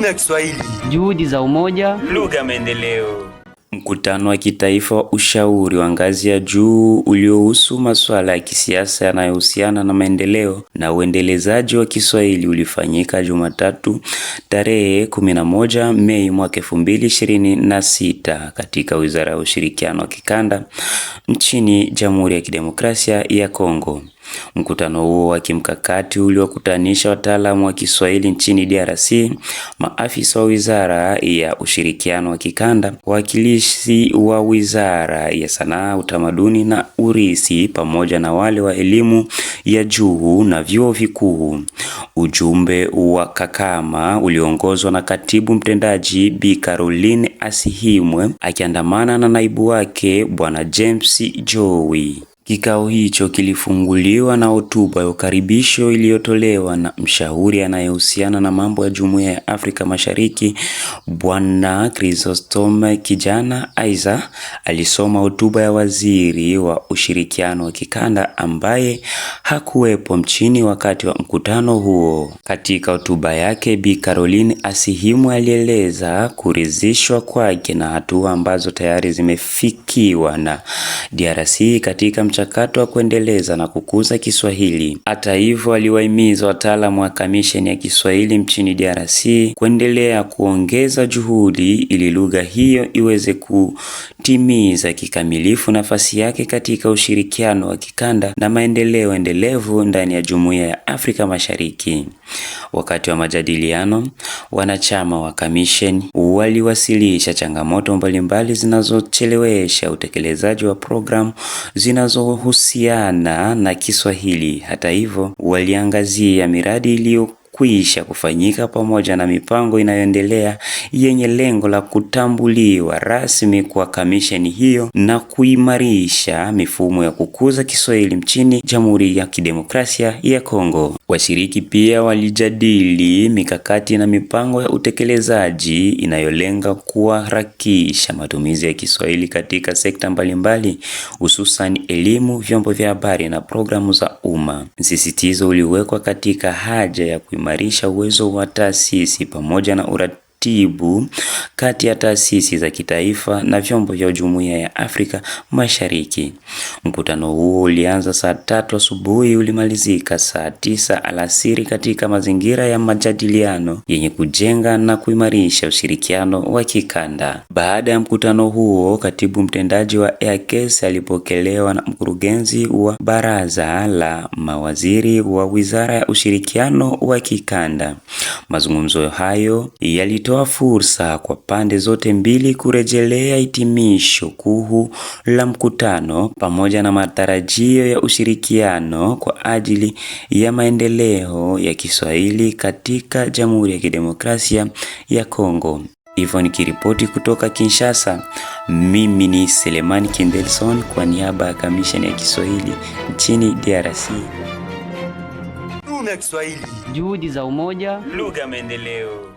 Tume ya Kiswahili. Juhudi za umoja, lugha ya maendeleo. Mkutano wa kitaifa wa ushauri wa ngazi ya juu uliohusu masuala ya kisiasa yanayohusiana na maendeleo na uendelezaji wa Kiswahili ulifanyika Jumatatu tarehe 11 Mei mwaka 2026 katika Wizara ya Ushirikiano wa Kikanda nchini Jamhuri ya Kidemokrasia ya Kongo. Mkutano huo wa kimkakati uliokutanisha wataalamu wa Kiswahili nchini DRC, maafisa wa Wizara ya Ushirikiano wa Kikanda, wawakilishi wa Wizara ya Sanaa, Utamaduni na Urithi pamoja na wale wa elimu ya juu na vyuo vikuu. Ujumbe wa Kakama uliongozwa na Katibu Mtendaji Bi Caroline Asihimwe akiandamana na naibu wake Bwana James Joey. Kikao hicho kilifunguliwa na hotuba ya ukaribisho iliyotolewa na mshauri anayehusiana na mambo ya Jumuiya ya Afrika Mashariki, Bwana Chrysostome Kijana. Aiza alisoma hotuba ya waziri wa ushirikiano wa kikanda ambaye hakuwepo mchini wakati wa mkutano huo. Katika hotuba yake, Bi Caroline Asihimwe alieleza kuridhishwa kwake na hatua ambazo tayari zimefikiwa na DRC katika mchakato wa kuendeleza na kukuza Kiswahili. Hata hivyo, aliwahimiza wataalamu wa kamisheni ya Kiswahili nchini DRC kuendelea kuongeza juhudi ili lugha hiyo iweze kutimiza kikamilifu nafasi yake katika ushirikiano wa kikanda na maendeleo endelevu ndani ya Jumuiya ya Afrika Mashariki. Wakati wa majadiliano, wanachama wa kamisheni waliwasilisha changamoto mbalimbali zinazochelewesha utekelezaji wa programu zinazohusiana na Kiswahili. Hata hivyo, waliangazia miradi iliyokwisha kufanyika pamoja na mipango inayoendelea yenye lengo la kutambuliwa rasmi kwa kamisheni hiyo na kuimarisha mifumo ya kukuza Kiswahili nchini Jamhuri ya Kidemokrasia ya Kongo. Washiriki pia walijadili mikakati na mipango ya utekelezaji inayolenga kuharakisha matumizi ya Kiswahili katika sekta mbalimbali, hususan elimu, vyombo vya habari na programu za umma. Msisitizo uliwekwa katika haja ya kuimarisha uwezo wa taasisi pamoja na uratibu kati ya taasisi za kitaifa na vyombo vya Jumuiya ya Afrika Mashariki. Mkutano huo ulianza saa 3 asubuhi, ulimalizika saa 9 alasiri katika mazingira ya majadiliano yenye kujenga na kuimarisha ushirikiano wa kikanda. Baada ya mkutano huo, Katibu Mtendaji wa EACS alipokelewa na mkurugenzi wa Baraza la Mawaziri wa Wizara ya Ushirikiano wa Kikanda. Mazungumzo hayo yalitoa fursa kwa pande zote mbili kurejelea hitimisho kuu la mkutano pamoja na matarajio ya ushirikiano kwa ajili ya maendeleo ya Kiswahili katika Jamhuri ya Kidemokrasia ya Kongo. Hivyo nikiripoti kutoka Kinshasa, mimi ni Selemani Kindelson kwa niaba ya Kamisheni ya Kiswahili nchini DRC. Tume ya Kiswahili. juhudi za umoja, lugha ya maendeleo.